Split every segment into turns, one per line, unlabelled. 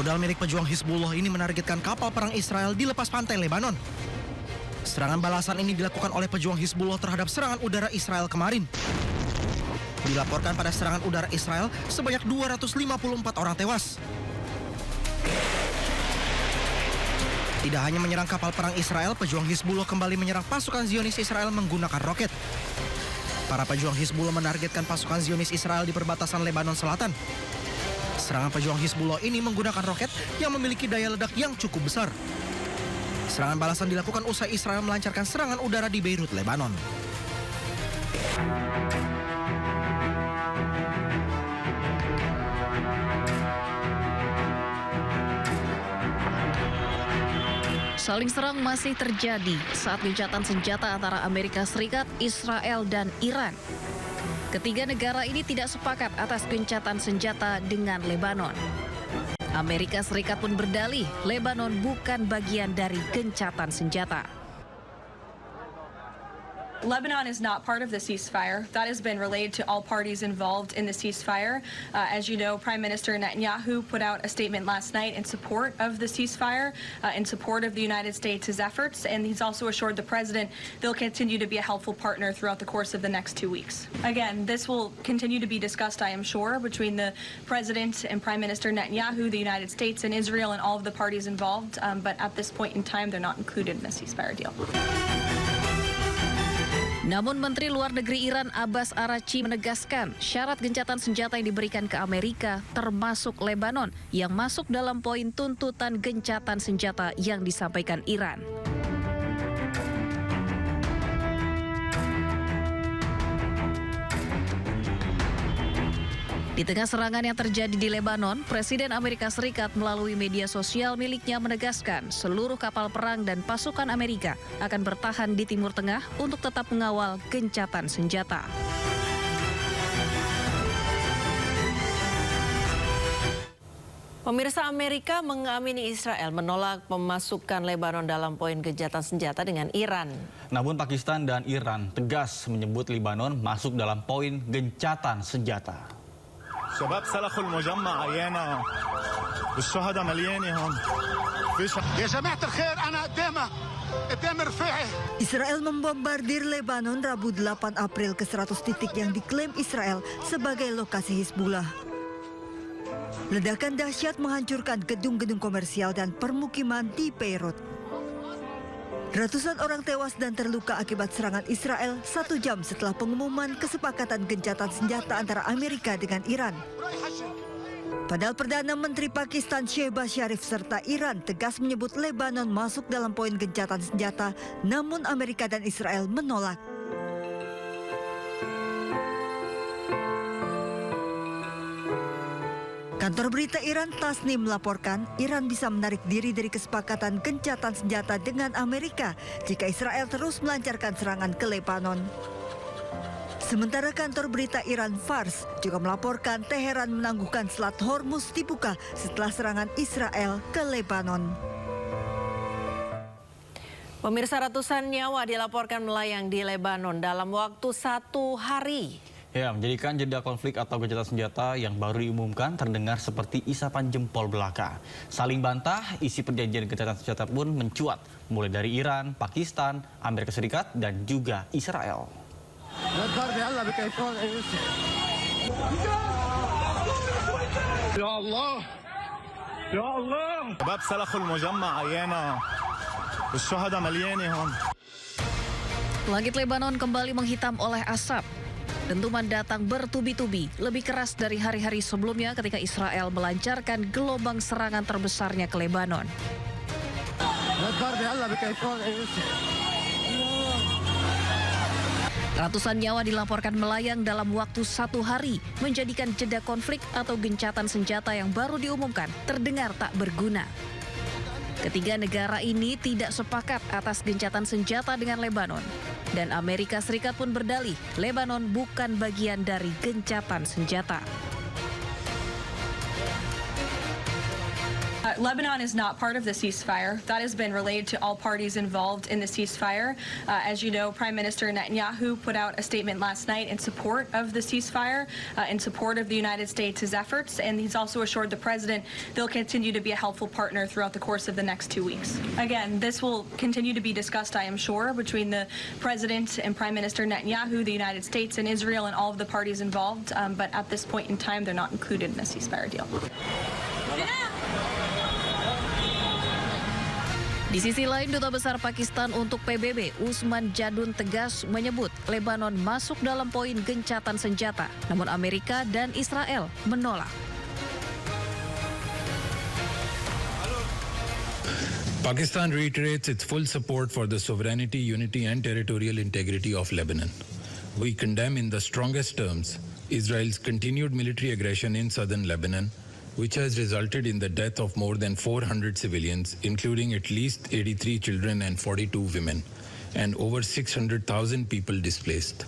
Rudal milik pejuang Hizbullah ini menargetkan kapal perang Israel di lepas pantai Lebanon. Serangan balasan ini dilakukan oleh pejuang Hizbullah terhadap serangan udara Israel kemarin. Dilaporkan pada serangan udara Israel sebanyak 254 orang tewas. Tidak hanya menyerang kapal perang Israel, pejuang Hizbullah kembali menyerang pasukan Zionis Israel menggunakan roket. Para pejuang Hizbullah menargetkan pasukan Zionis Israel di perbatasan Lebanon Selatan. Serangan pejuang Hizbullah ini menggunakan roket yang memiliki daya ledak yang cukup besar. Serangan balasan dilakukan usai Israel melancarkan serangan udara di Beirut, Lebanon.
Saling serang masih terjadi saat gencatan senjata antara Amerika Serikat, Israel, dan Iran. Ketiga negara ini tidak sepakat atas gencatan senjata dengan Lebanon. Amerika Serikat pun berdalih Lebanon bukan bagian dari gencatan senjata.
Lebanon is not part of the ceasefire. That has been relayed to all parties involved in the ceasefire. As you know, Prime Minister Netanyahu put out a statement last night in support of the ceasefire, in support of the United States' efforts, and he's also assured the president they'll continue to be a helpful partner throughout the course of the next 2 weeks. Again, this will continue to be discussed, I am sure, between the president and Prime Minister Netanyahu, the United States and Israel, and all of the parties involved, but at this point in time, they're not included in the ceasefire deal.
Namun Menteri Luar Negeri Iran Abbas Araghchi menegaskan syarat gencatan senjata yang diberikan ke Amerika termasuk Lebanon yang masuk dalam poin tuntutan gencatan senjata yang disampaikan Iran. Di tengah serangan yang terjadi di Lebanon, Presiden Amerika Serikat melalui media sosial miliknya menegaskan seluruh kapal perang dan pasukan Amerika akan bertahan di Timur Tengah untuk tetap mengawal gencatan senjata.
Pemirsa, Amerika mengamini Israel menolak pemasukan Lebanon dalam poin gencatan senjata dengan Iran.
Namun Pakistan dan Iran tegas menyebut Lebanon masuk dalam poin gencatan senjata.
شباب سلخوا المجمع عيانا والشهداء مليانه هون يا جماعه الخير انا قدام رفاعي.
Israel membombardir Lebanon Rabu 8 April ke 100 titik yang diklaim Israel sebagai lokasi Hizbullah. Ledakan dahsyat menghancurkan gedung-gedung komersial dan permukiman di Beirut. Ratusan orang tewas dan terluka akibat serangan Israel 1 jam setelah pengumuman kesepakatan gencatan senjata antara Amerika dengan Iran. Padahal Perdana Menteri Pakistan Shehbaz Sharif serta Iran tegas menyebut Lebanon masuk dalam poin gencatan senjata, namun Amerika dan Israel menolak. Kantor berita Iran Tasnim melaporkan Iran bisa menarik diri dari kesepakatan gencatan senjata dengan Amerika jika Israel terus melancarkan serangan ke Lebanon. Sementara kantor berita Iran Fars juga melaporkan Teheran menangguhkan Selat Hormuz dibuka setelah serangan Israel ke Lebanon.
Pemirsa, ratusan nyawa dilaporkan melayang di Lebanon dalam waktu 1 hari.
Ya, menjadikan jeda konflik atau gencatan senjata yang baru diumumkan terdengar seperti isapan jempol belaka. Saling bantah, isi perjanjian gencatan senjata pun mencuat, mulai dari Iran, Pakistan, Amerika Serikat, dan juga Israel.
يا الله يا الله شباب سلخوا المجمع عيانا والشهداء مليانه هون.
Langit Lebanon kembali menghitam oleh asap. Dentuman datang bertubi-tubi, lebih keras dari hari-hari sebelumnya ketika Israel melancarkan gelombang serangan terbesarnya ke Lebanon. Ratusan nyawa dilaporkan melayang dalam waktu 1 hari, menjadikan jeda konflik atau gencatan senjata yang baru diumumkan terdengar tak berguna. Ketiga negara ini tidak sepakat atas gencatan senjata dengan Lebanon. Dan Amerika Serikat pun berdalih, Lebanon bukan bagian dari gencatan senjata.
Lebanon is not part of the ceasefire. That has been relayed to all parties involved in the ceasefire. As you know, Prime Minister Netanyahu put out a statement last night in support of the ceasefire, in support of the United States' efforts, and he's also assured the president they'll continue to be a helpful partner throughout the course of the next 2 weeks. Again, this will continue to be discussed, I am sure, between the president and Prime Minister Netanyahu, the United States and Israel, and all of the parties involved. But at this point in time, they're not included in the ceasefire deal.
Di sisi lain, Duta Besar Pakistan untuk PBB, Usman Jadun tegas menyebut Lebanon masuk dalam poin gencatan senjata, namun Amerika dan Israel menolak.
Pakistan reiterates its full support for the sovereignty, unity and territorial integrity of Lebanon. We condemn in the strongest terms Israel's continued military aggression in southern Lebanon, which has resulted in the death of more than 400 civilians, including at least 83 children and 42 women, and over 600,000 people displaced.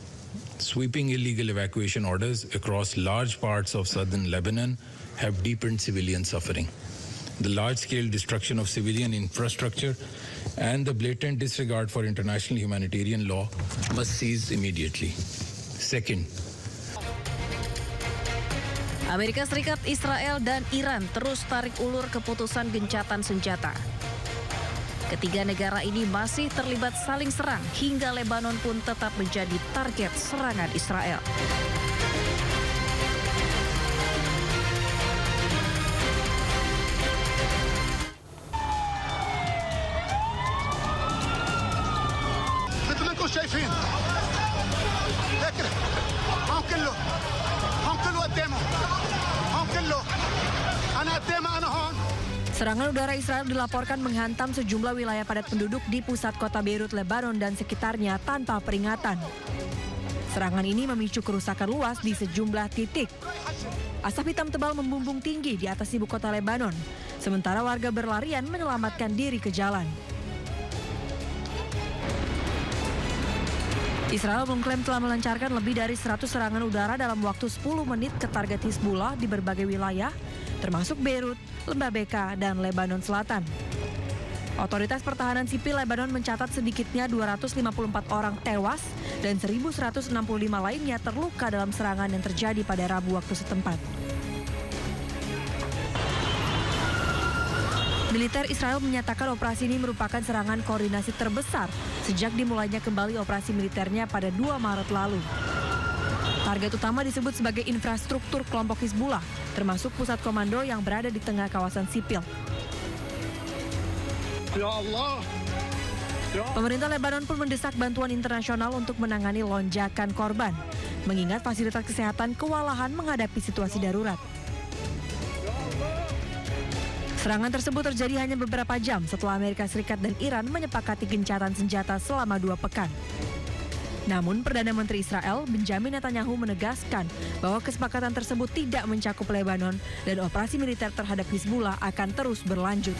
Sweeping illegal evacuation orders across large parts of southern Lebanon have deepened civilian suffering. The large-scale destruction of civilian infrastructure and the blatant disregard for international humanitarian law must cease immediately. Second,
Amerika Serikat, Israel, dan Iran terus tarik ulur keputusan gencatan senjata. Ketiga negara ini masih terlibat saling serang hingga Lebanon pun tetap menjadi target serangan Israel.
شايفين لكن هم كله قدامه هم كله انا قدامه انا هون.
Serangan udara Israel dilaporkan menghantam sejumlah wilayah padat penduduk di pusat kota Beirut, Lebanon dan sekitarnya tanpa peringatan. Serangan ini memicu kerusakan luas di sejumlah titik. Asap hitam tebal membumbung tinggi di atas ibu kota Lebanon, sementara warga berlarian menyelamatkan diri ke jalan. Israel mengklaim telah melancarkan lebih dari 100 serangan udara dalam waktu 10 menit ke target Hizbullah di berbagai wilayah, termasuk Beirut, Lembah Beka, dan Lebanon Selatan. Otoritas Pertahanan Sipil Lebanon mencatat sedikitnya 254 orang tewas dan 1.165 lainnya terluka dalam serangan yang terjadi pada Rabu waktu setempat. Militer Israel menyatakan operasi ini merupakan serangan koordinasi terbesar sejak dimulainya kembali operasi militernya pada 2 Maret lalu. Target utama disebut sebagai infrastruktur kelompok Hizbullah, termasuk pusat komando yang berada di tengah kawasan sipil. Pemerintah Lebanon pun mendesak bantuan internasional untuk menangani lonjakan korban, mengingat fasilitas kesehatan kewalahan menghadapi situasi darurat. Serangan tersebut terjadi hanya beberapa jam setelah Amerika Serikat dan Iran menyepakati gencatan senjata selama 2 pekan. Namun, Perdana Menteri Israel, Benjamin Netanyahu menegaskan bahwa kesepakatan tersebut tidak mencakup Lebanon dan operasi militer terhadap Hizbullah akan terus berlanjut.